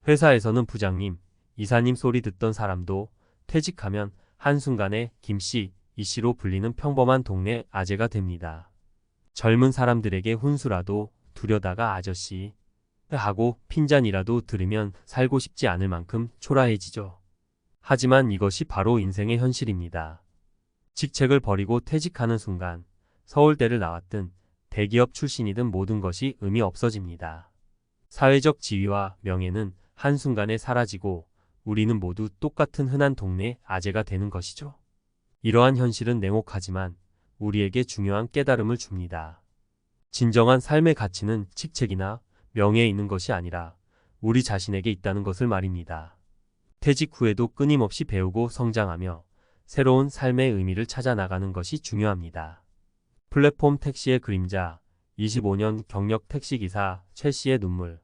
회사에서는 부장님, 이사님 소리 듣던 사람도 퇴직하면 한순간에 김씨, 이씨로 불리는 평범한 동네 아재가 됩니다. 젊은 사람들에게 훈수라도 두려다가 아저씨 하고 핀잔이라도 들으면 살고 싶지 않을 만큼 초라해지죠. 하지만 이것이 바로 인생의 현실입니다. 직책을 버리고 퇴직하는 순간 서울대를 나왔든 대기업 출신이든 모든 것이 의미 없어집니다. 사회적 지위와 명예는 한순간에 사라지고 우리는 모두 똑같은 흔한 동네 아재가 되는 것이죠. 이러한 현실은 냉혹하지만 우리에게 중요한 깨달음을 줍니다. 진정한 삶의 가치는 직책이나 명예에 있는 것이 아니라 우리 자신에게 있다는 것을 말입니다. 퇴직 후에도 끊임없이 배우고 성장하며 새로운 삶의 의미를 찾아 나가는 것이 중요합니다. 플랫폼 택시의 그림자, 25년 경력 택시기사 최 씨의 눈물.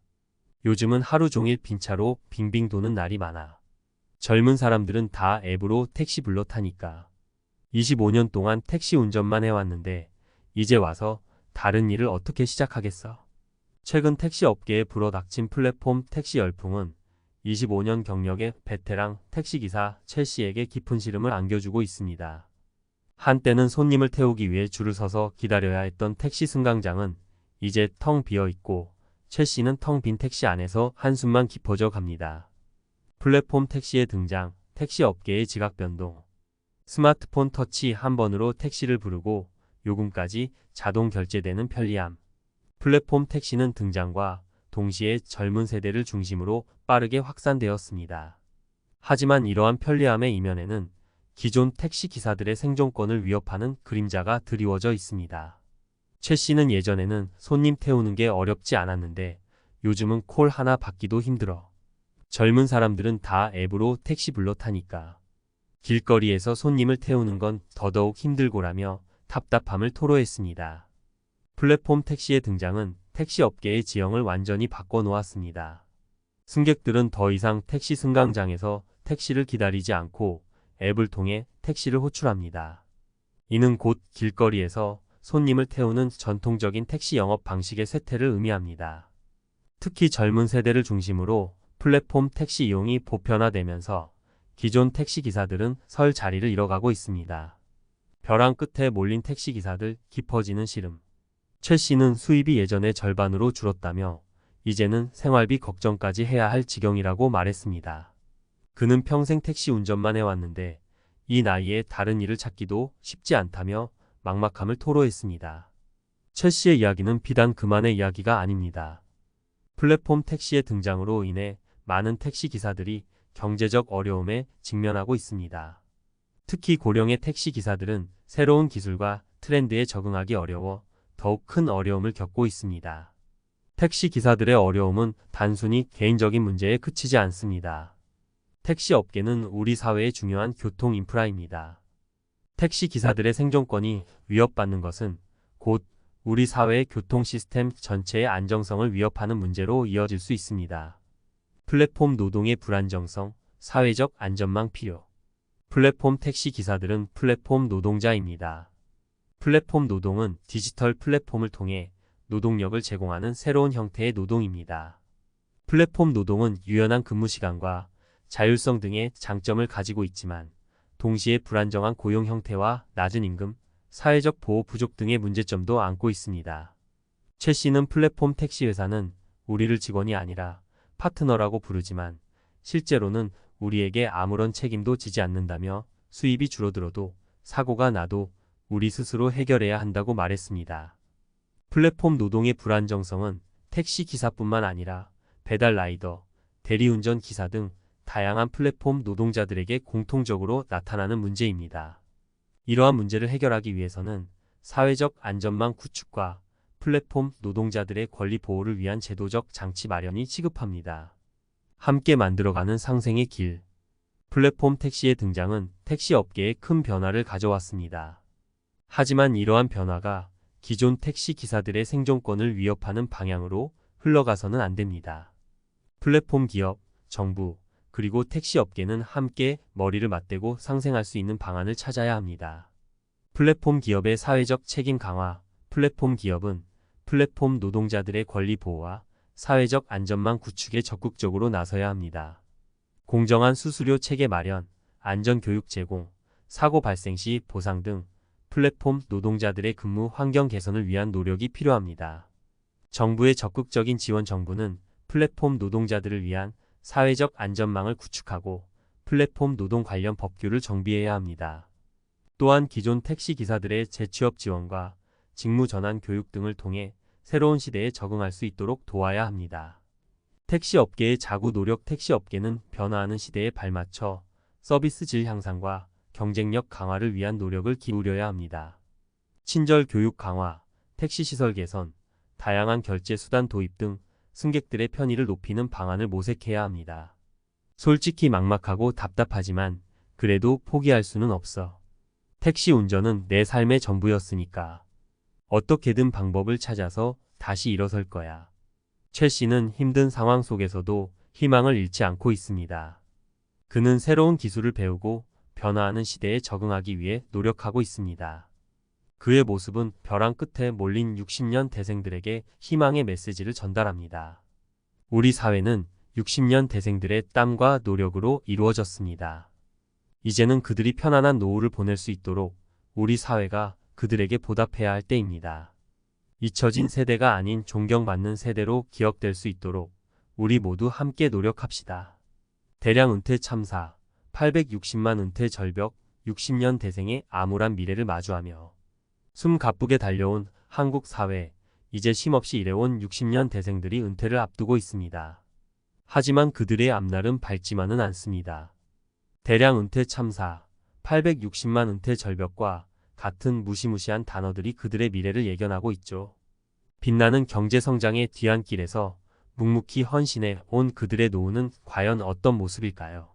요즘은 하루 종일 빈차로 빙빙 도는 날이 많아. 젊은 사람들은 다 앱으로 택시 불러 타니까. 25년 동안 택시 운전만 해왔는데 이제 와서 다른 일을 어떻게 시작하겠어? 최근 택시 업계에 불어닥친 플랫폼 택시 열풍은 25년 경력의 베테랑 택시기사 최 씨에게 깊은 시름을 안겨주고 있습니다. 한때는 손님을 태우기 위해 줄을 서서 기다려야 했던 택시 승강장은 이제 텅 비어 있고 최 씨는 텅 빈 택시 안에서 한숨만 깊어져 갑니다. 플랫폼 택시의 등장, 택시 업계의 지각 변동. 스마트폰 터치 한 번으로 택시를 부르고 요금까지 자동 결제되는 편리함. 플랫폼 택시는 등장과 동시에 젊은 세대를 중심으로 빠르게 확산되었습니다. 하지만 이러한 편리함의 이면에는 기존 택시 기사들의 생존권을 위협하는 그림자가 드리워져 있습니다. 최 씨는 예전에는 손님 태우는 게 어렵지 않았는데 요즘은 콜 하나 받기도 힘들어. 젊은 사람들은 다 앱으로 택시 불러 타니까. 길거리에서 손님을 태우는 건 더더욱 힘들고라며 답답함을 토로했습니다. 플랫폼 택시의 등장은 택시 업계의 지형을 완전히 바꿔놓았습니다. 승객들은 더 이상 택시 승강장에서 택시를 기다리지 않고 앱을 통해 택시를 호출합니다. 이는 곧 길거리에서 손님을 태우는 전통적인 택시 영업 방식의 쇠퇴를 의미합니다. 특히 젊은 세대를 중심으로 플랫폼 택시 이용이 보편화되면서 기존 택시 기사들은 설 자리를 잃어가고 있습니다. 벼랑 끝에 몰린 택시 기사들 깊어지는 시름. 최 씨는 수입이 예전의 절반으로 줄었다며 이제는 생활비 걱정까지 해야 할 지경이라고 말했습니다. 그는 평생 택시 운전만 해왔는데 이 나이에 다른 일을 찾기도 쉽지 않다며 막막함을 토로했습니다. 최 씨의 이야기는 비단 그만의 이야기가 아닙니다. 플랫폼 택시의 등장으로 인해 많은 택시 기사들이 경제적 어려움에 직면하고 있습니다. 특히 고령의 택시 기사들은 새로운 기술과 트렌드에 적응하기 어려워 더욱 큰 어려움을 겪고 있습니다. 택시 기사들의 어려움은 단순히 개인적인 문제에 그치지 않습니다. 택시 업계는 우리 사회의 중요한 교통 인프라입니다. 택시 기사들의 생존권이 위협받는 것은 곧 우리 사회의 교통 시스템 전체의 안정성을 위협하는 문제로 이어질 수 있습니다. 플랫폼 노동의 불안정성, 사회적 안전망 필요. 플랫폼 택시 기사들은 플랫폼 노동자입니다. 플랫폼 노동은 디지털 플랫폼을 통해 노동력을 제공하는 새로운 형태의 노동입니다. 플랫폼 노동은 유연한 근무 시간과 자율성 등의 장점을 가지고 있지만 동시에 불안정한 고용 형태와 낮은 임금, 사회적 보호 부족 등의 문제점도 안고 있습니다. 최 씨는 플랫폼 택시 회사는 우리를 직원이 아니라 파트너라고 부르지만 실제로는 우리에게 아무런 책임도 지지 않는다며 수입이 줄어들어도 사고가 나도 우리 스스로 해결해야 한다고 말했습니다. 플랫폼 노동의 불안정성은 택시 기사뿐만 아니라 배달 라이더, 대리운전 기사 등 다양한 플랫폼 노동자들에게 공통적으로 나타나는 문제입니다. 이러한 문제를 해결하기 위해서는 사회적 안전망 구축과 플랫폼 노동자들의 권리 보호를 위한 제도적 장치 마련이 시급합니다. 함께 만들어가는 상생의 길. 플랫폼 택시의 등장은 택시 업계에 큰 변화를 가져왔습니다. 하지만 이러한 변화가 기존 택시 기사들의 생존권을 위협하는 방향으로 흘러가서는 안 됩니다. 플랫폼 기업, 정부, 그리고 택시 업계는 함께 머리를 맞대고 상생할 수 있는 방안을 찾아야 합니다. 플랫폼 기업의 사회적 책임 강화. 플랫폼 기업은 플랫폼 노동자들의 권리 보호와 사회적 안전망 구축에 적극적으로 나서야 합니다. 공정한 수수료 체계 마련, 안전교육 제공, 사고 발생 시 보상 등 플랫폼 노동자들의 근무 환경 개선을 위한 노력이 필요합니다. 정부의 적극적인 지원. 정부는 플랫폼 노동자들을 위한 사회적 안전망을 구축하고 플랫폼 노동 관련 법규를 정비해야 합니다. 또한 기존 택시 기사들의 재취업 지원과 직무 전환 교육 등을 통해 새로운 시대에 적응할 수 있도록 도와야 합니다. 택시 업계의 자구 노력. 택시 업계는 변화하는 시대에 발맞춰 서비스 질 향상과 경쟁력 강화를 위한 노력을 기울여야 합니다. 친절 교육 강화, 택시 시설 개선, 다양한 결제 수단 도입 등 승객들의 편의를 높이는 방안을 모색해야 합니다. 솔직히 막막하고 답답하지만 그래도 포기할 수는 없어. 택시 운전은 내 삶의 전부였으니까. 어떻게든 방법을 찾아서 다시 일어설 거야. 최 씨는 힘든 상황 속에서도 희망을 잃지 않고 있습니다. 그는 새로운 기술을 배우고 변화하는 시대에 적응하기 위해 노력하고 있습니다. 그의 모습은 벼랑 끝에 몰린 60년 대생들에게 희망의 메시지를 전달합니다. 우리 사회는 60년 대생들의 땀과 노력으로 이루어졌습니다. 이제는 그들이 편안한 노후를 보낼 수 있도록 우리 사회가 그들에게 보답해야 할 때입니다. 잊혀진 세대가 아닌 존경받는 세대로 기억될 수 있도록 우리 모두 함께 노력합시다. 대량 은퇴 참사, 860만 은퇴 절벽, 60년 대생의 암울한 미래를 마주하며 숨 가쁘게 달려온 한국 사회, 이제 쉼없이 일해온 60년 대생들이 은퇴를 앞두고 있습니다. 하지만 그들의 앞날은 밝지만은 않습니다. 대량 은퇴 참사, 860만 은퇴 절벽과 같은 무시무시한 단어들이 그들의 미래를 예견하고 있죠. 빛나는 경제성장의 뒤안길에서 묵묵히 헌신해 온 그들의 노후는 과연 어떤 모습일까요?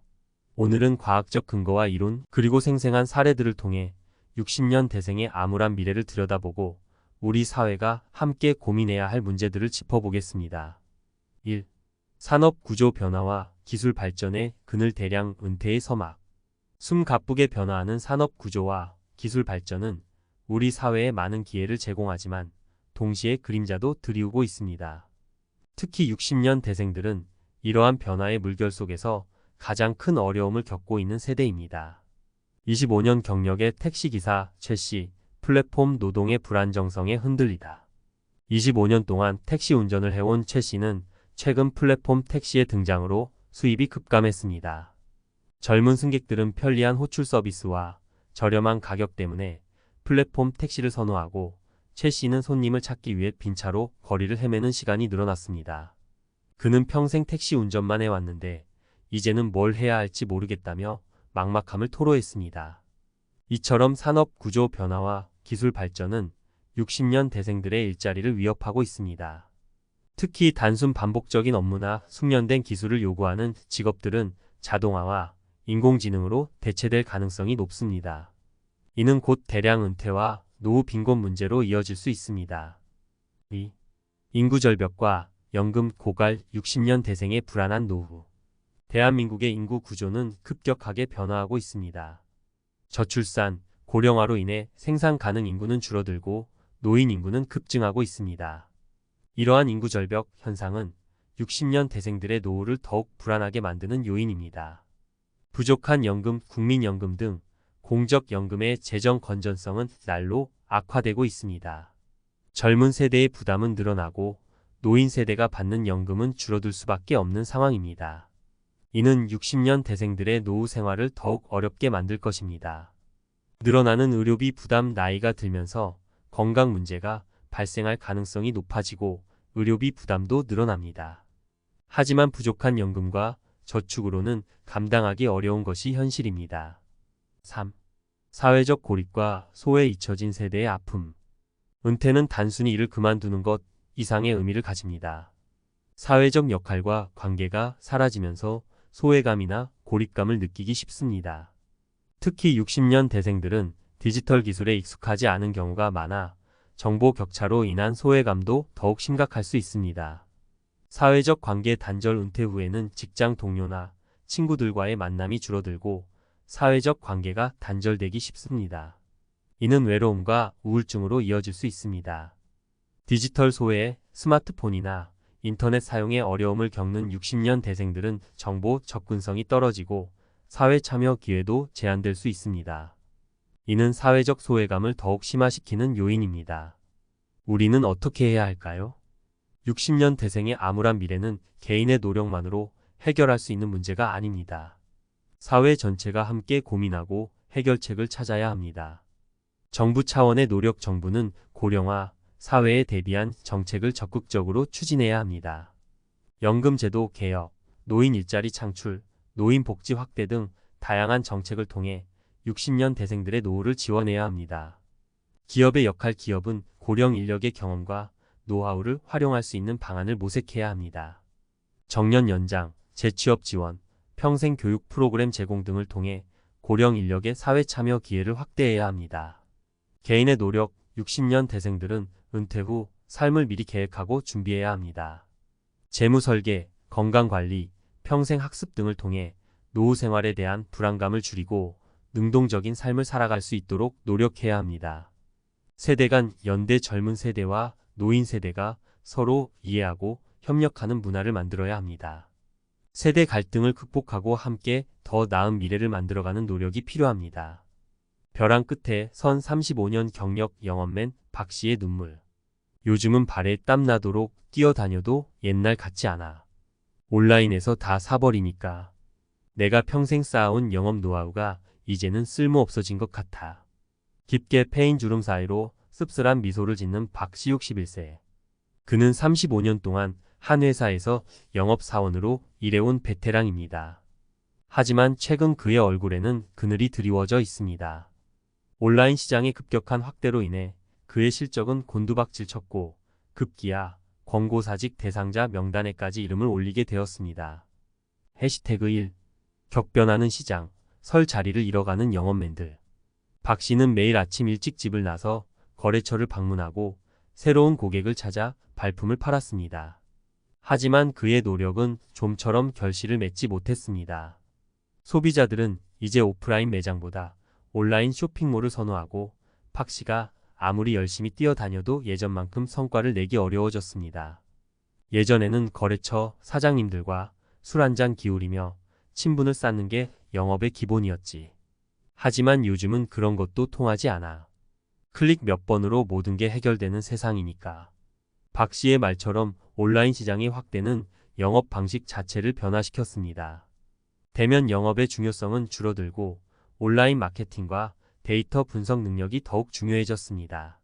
오늘은 과학적 근거와 이론 그리고 생생한 사례들을 통해 60년 대생의 암울한 미래를 들여다보고 우리 사회가 함께 고민해야 할 문제들을 짚어보겠습니다. 1. 산업 구조 변화와 기술 발전의 그늘. 대량 은퇴의 서막. 숨 가쁘게 변화하는 산업 구조와 기술 발전은 우리 사회에 많은 기회를 제공하지만 동시에 그림자도 드리우고 있습니다. 특히 60년 대생들은 이러한 변화의 물결 속에서 가장 큰 어려움을 겪고 있는 세대입니다. 25년 경력의 택시기사 최 씨, 플랫폼 노동의 불안정성에 흔들리다. 25년 동안 택시 운전을 해온 최 씨는 최근 플랫폼 택시의 등장으로 수입이 급감했습니다. 젊은 승객들은 편리한 호출 서비스와 저렴한 가격 때문에 플랫폼 택시를 선호하고 최 씨는 손님을 찾기 위해 빈차로 거리를 헤매는 시간이 늘어났습니다. 그는 평생 택시 운전만 해왔는데 이제는 뭘 해야 할지 모르겠다며 막막함을 토로했습니다. 이처럼 산업 구조 변화와 기술 발전은 60년 대생들의 일자리를 위협하고 있습니다. 특히 단순 반복적인 업무나 숙련된 기술을 요구하는 직업들은 자동화와 인공지능으로 대체될 가능성이 높습니다. 이는 곧 대량 은퇴와 노후 빈곤 문제로 이어질 수 있습니다. 2. 인구 절벽과 연금 고갈. 60년 대생의 불안한 노후. 대한민국의 인구 구조는 급격하게 변화하고 있습니다. 저출산, 고령화로 인해 생산 가능 인구는 줄어들고 노인 인구는 급증하고 있습니다. 이러한 인구 절벽 현상은 60년 대생들의 노후를 더욱 불안하게 만드는 요인입니다. 부족한 연금, 국민연금 등 공적연금의 재정 건전성은 날로 악화되고 있습니다. 젊은 세대의 부담은 늘어나고 노인 세대가 받는 연금은 줄어들 수밖에 없는 상황입니다. 이는 60년 대생들의 노후 생활을 더욱 어렵게 만들 것입니다. 늘어나는 의료비 부담. 나이가 들면서 건강 문제가 발생할 가능성이 높아지고 의료비 부담도 늘어납니다. 하지만 부족한 연금과 저축으로는 감당하기 어려운 것이 현실입니다. 3. 사회적 고립과 소외. 잊혀진 세대의 아픔. 은퇴는 단순히 일을 그만두는 것 이상의 의미를 가집니다. 사회적 역할과 관계가 사라지면서 소외감이나 고립감을 느끼기 쉽습니다. 특히 60년 대생들은 디지털 기술에 익숙하지 않은 경우가 많아 정보 격차로 인한 소외감도 더욱 심각할 수 있습니다. 사회적 관계 단절. 은퇴 후에는 직장 동료나 친구들과의 만남이 줄어들고 사회적 관계가 단절되기 쉽습니다. 이는 외로움과 우울증으로 이어질 수 있습니다. 디지털 소외, 스마트폰이나 인터넷 사용에 어려움을 겪는 60년 대생들은 정보 접근성이 떨어지고 사회 참여 기회도 제한될 수 있습니다. 이는 사회적 소외감을 더욱 심화시키는 요인입니다. 우리는 어떻게 해야 할까요? 60년 대생의 암울한 미래는 개인의 노력만으로 해결할 수 있는 문제가 아닙니다. 사회 전체가 함께 고민하고 해결책을 찾아야 합니다. 정부 차원의 노력. 정부는 고령화 사회에 대비한 정책을 적극적으로 추진해야 합니다. 연금제도 개혁, 노인 일자리 창출, 노인 복지 확대 등 다양한 정책을 통해 60년 대생들의 노후를 지원해야 합니다. 기업의 역할. 기업은 고령 인력의 경험과 노하우를 활용할 수 있는 방안을 모색해야 합니다. 정년 연장, 재취업 지원, 평생 교육 프로그램 제공 등을 통해 고령 인력의 사회 참여 기회를 확대해야 합니다. 개인의 노력. 60년 대생들은 은퇴 후 삶을 미리 계획하고 준비해야 합니다. 재무 설계, 건강관리, 평생 학습 등을 통해 노후 생활에 대한 불안감을 줄이고 능동적인 삶을 살아갈 수 있도록 노력해야 합니다. 세대 간 연대. 젊은 세대와 노인 세대가 서로 이해하고 협력하는 문화를 만들어야 합니다. 세대 갈등을 극복하고 함께 더 나은 미래를 만들어가는 노력이 필요합니다. 벼랑 끝에 선. 35년 경력 영업맨 박씨의 눈물. 요즘은 발에 땀 나도록 뛰어다녀도 옛날 같지 않아. 온라인에서 다 사버리니까. 내가 평생 쌓아온 영업 노하우가 이제는 쓸모 없어진 것 같아. 깊게 패인 주름 사이로 씁쓸한 미소를 짓는 박씨 61세. 그는 35년 동안 한 회사에서 영업사원으로 일해온 베테랑입니다. 하지만 최근 그의 얼굴에는 그늘이 드리워져 있습니다. 온라인 시장의 급격한 확대로 인해 그의 실적은 곤두박질 쳤고 급기야 권고사직 대상자 명단에까지 이름을 올리게 되었습니다. 해시태그 1. 격변하는 시장, 설 자리를 잃어가는 영업맨들. 박 씨는 매일 아침 일찍 집을 나서 거래처를 방문하고 새로운 고객을 찾아 발품을 팔았습니다. 하지만 그의 노력은 좀처럼 결실을 맺지 못했습니다. 소비자들은 이제 오프라인 매장보다 온라인 쇼핑몰을 선호하고 박 씨가 아무리 열심히 뛰어다녀도 예전만큼 성과를 내기 어려워졌습니다. 예전에는 거래처 사장님들과 술 한잔 기울이며 친분을 쌓는 게 영업의 기본이었지. 하지만 요즘은 그런 것도 통하지 않아. 클릭 몇 번으로 모든 게 해결되는 세상이니까. 박 씨의 말처럼 온라인 시장의 확대는 영업 방식 자체를 변화시켰습니다. 대면 영업의 중요성은 줄어들고 온라인 마케팅과 데이터 분석 능력이 더욱 중요해졌습니다.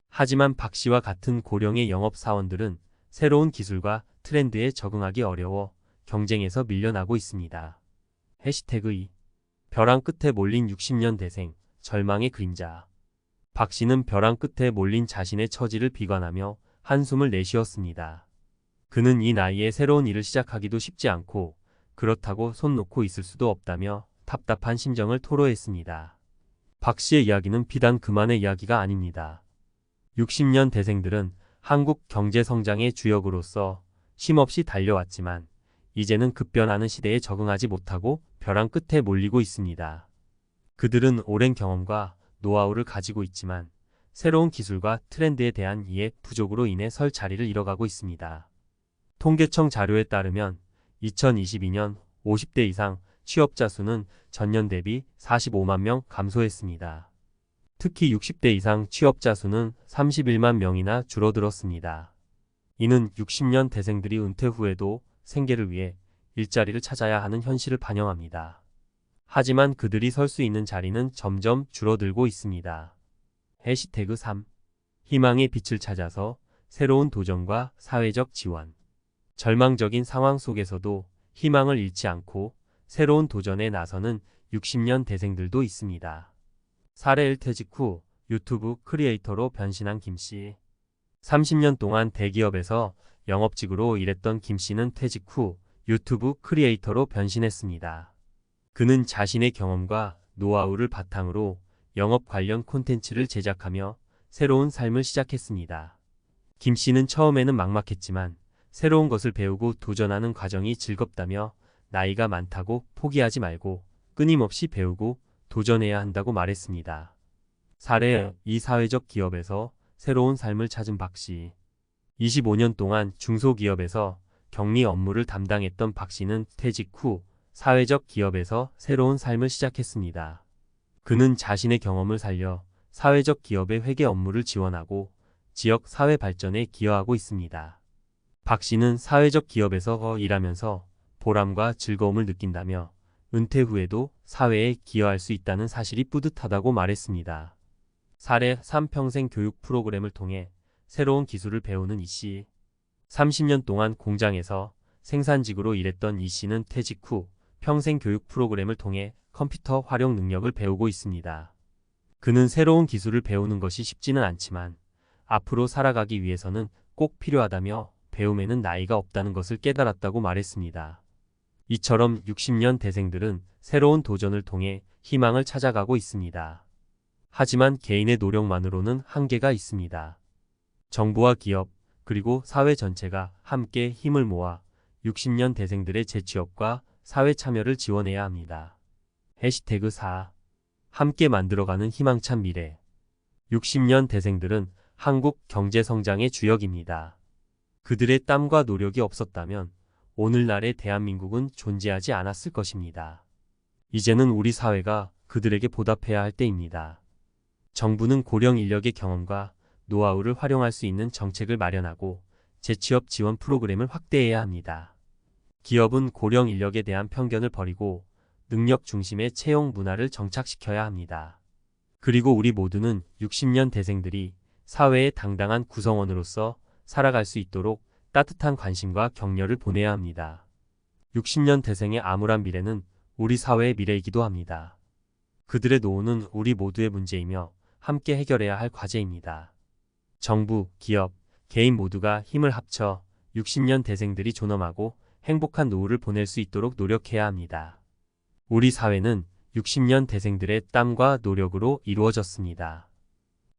하지만 박 씨와 같은 고령의 영업 사원들은 새로운 기술과 트렌드에 적응하기 어려워 경쟁에서 밀려나고 있습니다. 해시태그 2. 벼랑 끝에 몰린 60년 대생, 절망의 그림자. 박 씨는 벼랑 끝에 몰린 자신의 처지를 비관하며 한숨을 내쉬었습니다. 그는 이 나이에 새로운 일을 시작하기도 쉽지 않고 그렇다고 손 놓고 있을 수도 없다며 답답한 심정을 토로했습니다. 박 씨의 이야기는 비단 그만의 이야기가 아닙니다. 60년 대생들은 한국 경제 성장의 주역으로서 쉼없이 달려왔지만 이제는 급변하는 시대에 적응하지 못하고 벼랑 끝에 몰리고 있습니다. 그들은 오랜 경험과 노하우를 가지고 있지만 새로운 기술과 트렌드에 대한 이해 부족으로 인해 설 자리를 잃어가고 있습니다. 통계청 자료에 따르면 2022년 50대 이상 취업자 수는 전년 대비 45만 명 감소했습니다. 특히 60대 이상 취업자 수는 31만 명이나 줄어들었습니다. 이는 60년 대생들이 은퇴 후에도 생계를 위해 일자리를 찾아야 하는 현실을 반영합니다. 하지만 그들이 설 수 있는 자리는 점점 줄어들고 있습니다. 해시태그 3. 희망의 빛을 찾아서 새로운 도전과 사회적 지원. 절망적인 상황 속에서도 희망을 잃지 않고 새로운 도전에 나서는 60년 대생들도 있습니다. 사례 1. 퇴직 후 유튜브 크리에이터로 변신한 김씨. 30년 동안 대기업에서 영업직으로 일했던 김씨는 퇴직 후 유튜브 크리에이터로 변신했습니다. 그는 자신의 경험과 노하우를 바탕으로 영업 관련 콘텐츠를 제작하며 새로운 삶을 시작했습니다. 김씨는 처음에는 막막했지만 새로운 것을 배우고 도전하는 과정이 즐겁다며 나이가 많다고 포기하지 말고 끊임없이 배우고 도전해야 한다고 말했습니다. 사례 2. 사회적 기업에서 새로운 삶을 찾은 박 씨. 25년 동안 중소기업에서 격리 업무를 담당했던 박 씨는 퇴직 후 사회적 기업에서 새로운 삶을 시작했습니다. 그는 자신의 경험을 살려 사회적 기업의 회계 업무를 지원하고 지역 사회 발전에 기여하고 있습니다. 박 씨는 사회적 기업에서 일하면서 보람과 즐거움을 느낀다며 은퇴 후에도 사회에 기여할 수 있다는 사실이 뿌듯하다고 말했습니다. 사례 3 평생 교육 프로그램을 통해 새로운 기술을 배우는 이 씨. 30년 동안 공장에서 생산직으로 일했던 이 씨는 퇴직 후 평생 교육 프로그램을 통해 컴퓨터 활용 능력을 배우고 있습니다. 그는 새로운 기술을 배우는 것이 쉽지는 않지만 앞으로 살아가기 위해서는 꼭 필요하다며 배움에는 나이가 없다는 것을 깨달았다고 말했습니다. 이처럼 60년 대생들은 새로운 도전을 통해 희망을 찾아가고 있습니다. 하지만 개인의 노력만으로는 한계가 있습니다. 정부와 기업, 그리고 사회 전체가 함께 힘을 모아 60년 대생들의 재취업과 사회 참여를 지원해야 합니다. 해시태그 4. 함께 만들어가는 희망찬 미래. 60년 대생들은 한국 경제 성장의 주역입니다. 그들의 땀과 노력이 없었다면 오늘날의 대한민국은 존재하지 않았을 것입니다. 이제는 우리 사회가 그들에게 보답해야 할 때입니다. 정부는 고령 인력의 경험과 노하우를 활용할 수 있는 정책을 마련하고 재취업 지원 프로그램을 확대해야 합니다. 기업은 고령 인력에 대한 편견을 버리고 능력 중심의 채용 문화를 정착시켜야 합니다. 그리고 우리 모두는 60년 대생들이 사회의 당당한 구성원으로서 살아갈 수 있도록 따뜻한 관심과 격려를 보내야 합니다. 60년 대생의 암울한 미래는 우리 사회의 미래이기도 합니다. 그들의 노후는 우리 모두의 문제이며 함께 해결해야 할 과제입니다. 정부, 기업, 개인 모두가 힘을 합쳐 60년 대생들이 존엄하고 행복한 노후를 보낼 수 있도록 노력해야 합니다. 우리 사회는 60년 대생들의 땀과 노력으로 이루어졌습니다.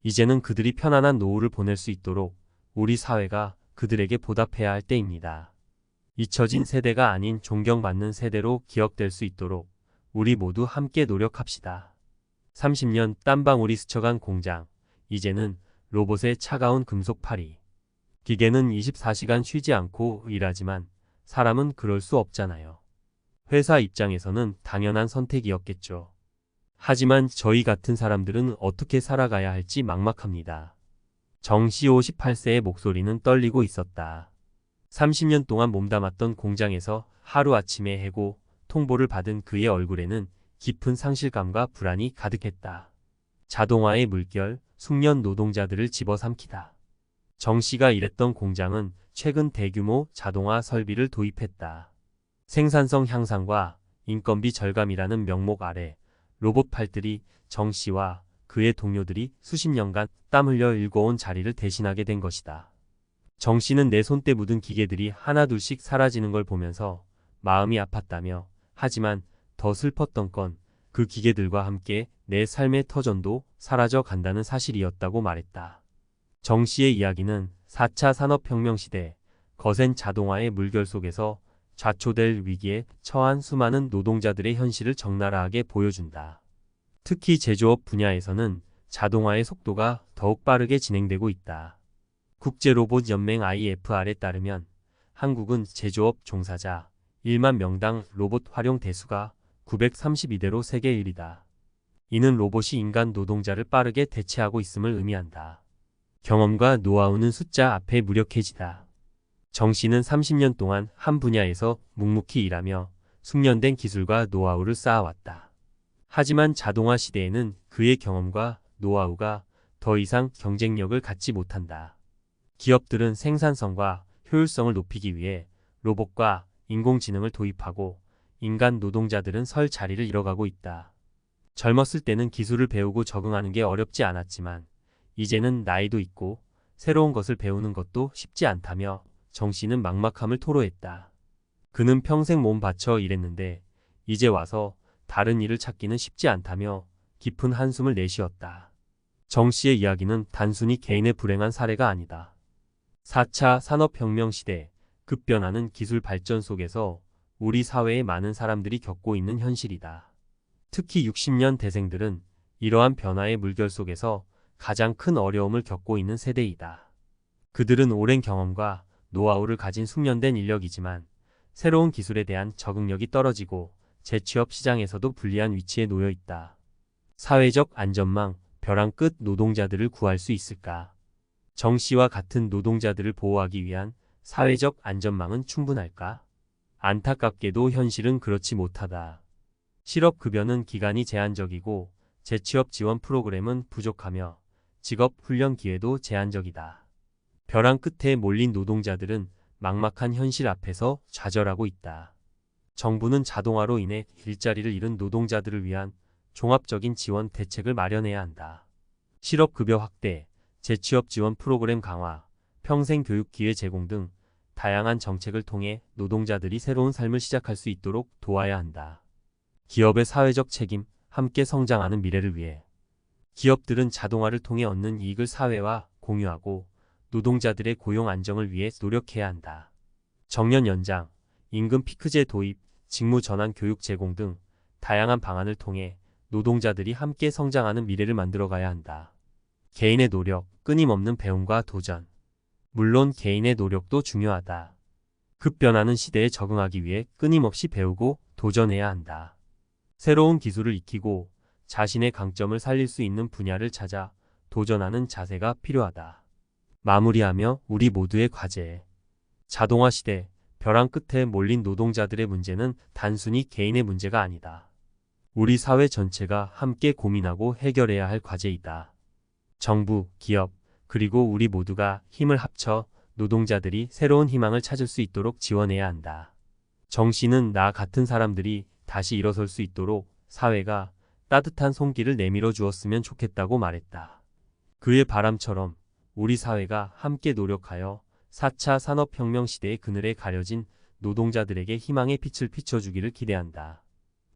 이제는 그들이 편안한 노후를 보낼 수 있도록 우리 사회가 그들에게 보답해야 할 때입니다. 잊혀진 세대가 아닌 존경받는 세대로 기억될 수 있도록 우리 모두 함께 노력합시다. 30년 땀방울이 스쳐간 공장, 이제는 로봇의 차가운 금속 파리. 기계는 24시간 쉬지 않고 일하지만 사람은 그럴 수 없잖아요. 회사 입장에서는 당연한 선택이었겠죠. 하지만 저희 같은 사람들은 어떻게 살아가야 할지 막막합니다. 정씨 58세의 목소리는 떨리고 있었다. 30년 동안 몸담았던 공장에서 하루아침에 해고, 통보를 받은 그의 얼굴에는 깊은 상실감과 불안이 가득했다. 자동화의 물결, 숙련 노동자들을 집어삼키다. 정씨가 일했던 공장은 최근 대규모 자동화 설비를 도입했다. 생산성 향상과 인건비 절감이라는 명목 아래 로봇 팔들이 정씨와 그의 동료들이 수십 년간 땀 흘려 일궈온 자리를 대신하게 된 것이다. 정씨는 내 손때 묻은 기계들이 하나둘씩 사라지는 걸 보면서 마음이 아팠다며, 하지만 더 슬펐던 건 그 기계들과 함께 내 삶의 터전도 사라져 간다는 사실이었다고 말했다. 정씨의 이야기는 4차 산업혁명 시대 거센 자동화의 물결 속에서 좌초될 위기에 처한 수많은 노동자들의 현실을 적나라하게 보여준다. 특히 제조업 분야에서는 자동화의 속도가 더욱 빠르게 진행되고 있다. 국제로봇연맹 IFR에 따르면 한국은 제조업 종사자 1만 명당 로봇 활용 대수가 932대로 세계 1위다. 이는 로봇이 인간 노동자를 빠르게 대체하고 있음을 의미한다. 경험과 노하우는 숫자 앞에 무력해지다. 정씨는 30년 동안 한 분야에서 묵묵히 일하며 숙련된 기술과 노하우를 쌓아왔다. 하지만 자동화 시대에는 그의 경험과 노하우가 더 이상 경쟁력을 갖지 못한다. 기업들은 생산성과 효율성을 높이기 위해 로봇과 인공지능을 도입하고 인간 노동자들은 설 자리를 잃어가고 있다. 젊었을 때는 기술을 배우고 적응하는 게 어렵지 않았지만 이제는 나이도 있고 새로운 것을 배우는 것도 쉽지 않다며 정씨는 막막함을 토로했다. 그는 평생 몸 바쳐 일했는데 이제 와서 다른 일을 찾기는 쉽지 않다며 깊은 한숨을 내쉬었다. 정씨의 이야기는 단순히 개인의 불행한 사례가 아니다. 4차 산업혁명 시대 급변하는 기술 발전 속에서 우리 사회의 많은 사람들이 겪고 있는 현실이다. 특히 60년 대생들은 이러한 변화의 물결 속에서 가장 큰 어려움을 겪고 있는 세대이다. 그들은 오랜 경험과 노하우를 가진 숙련된 인력이지만 새로운 기술에 대한 적응력이 떨어지고 재취업 시장에서도 불리한 위치에 놓여 있다. 사회적 안전망, 벼랑 끝 노동자들을 구할 수 있을까? 정 씨와 같은 노동자들을 보호하기 위한 사회적 안전망은 충분할까? 안타깝게도 현실은 그렇지 못하다. 실업급여는 기간이 제한적이고 재취업 지원 프로그램은 부족하며 직업 훈련 기회도 제한적이다. 벼랑 끝에 몰린 노동자들은 막막한 현실 앞에서 좌절하고 있다. 정부는 자동화로 인해 일자리를 잃은 노동자들을 위한 종합적인 지원 대책을 마련해야 한다. 실업급여 확대, 재취업 지원 프로그램 강화, 평생교육 기회 제공 등 다양한 정책을 통해 노동자들이 새로운 삶을 시작할 수 있도록 도와야 한다. 기업의 사회적 책임, 함께 성장하는 미래를 위해 기업들은 자동화를 통해 얻는 이익을 사회와 공유하고 노동자들의 고용 안정을 위해 노력해야 한다. 정년 연장, 임금 피크제 도입, 직무 전환 교육 제공 등 다양한 방안을 통해 노동자들이 함께 성장하는 미래를 만들어가야 한다. 개인의 노력, 끊임없는 배움과 도전. 물론 개인의 노력도 중요하다. 급변하는 시대에 적응하기 위해 끊임없이 배우고 도전해야 한다. 새로운 기술을 익히고 자신의 강점을 살릴 수 있는 분야를 찾아 도전하는 자세가 필요하다. 마무리하며 우리 모두의 과제. 자동화 시대, 벼랑 끝에 몰린 노동자들의 문제는 단순히 개인의 문제가 아니다. 우리 사회 전체가 함께 고민하고 해결해야 할 과제이다. 정부, 기업, 그리고 우리 모두가 힘을 합쳐 노동자들이 새로운 희망을 찾을 수 있도록 지원해야 한다. 정 씨는 나 같은 사람들이 다시 일어설 수 있도록 사회가 따뜻한 손길을 내밀어 주었으면 좋겠다고 말했다. 그의 바람처럼 우리 사회가 함께 노력하여 4차 산업혁명 시대의 그늘에 가려진 노동자들에게 희망의 빛을 비춰주기를 기대한다.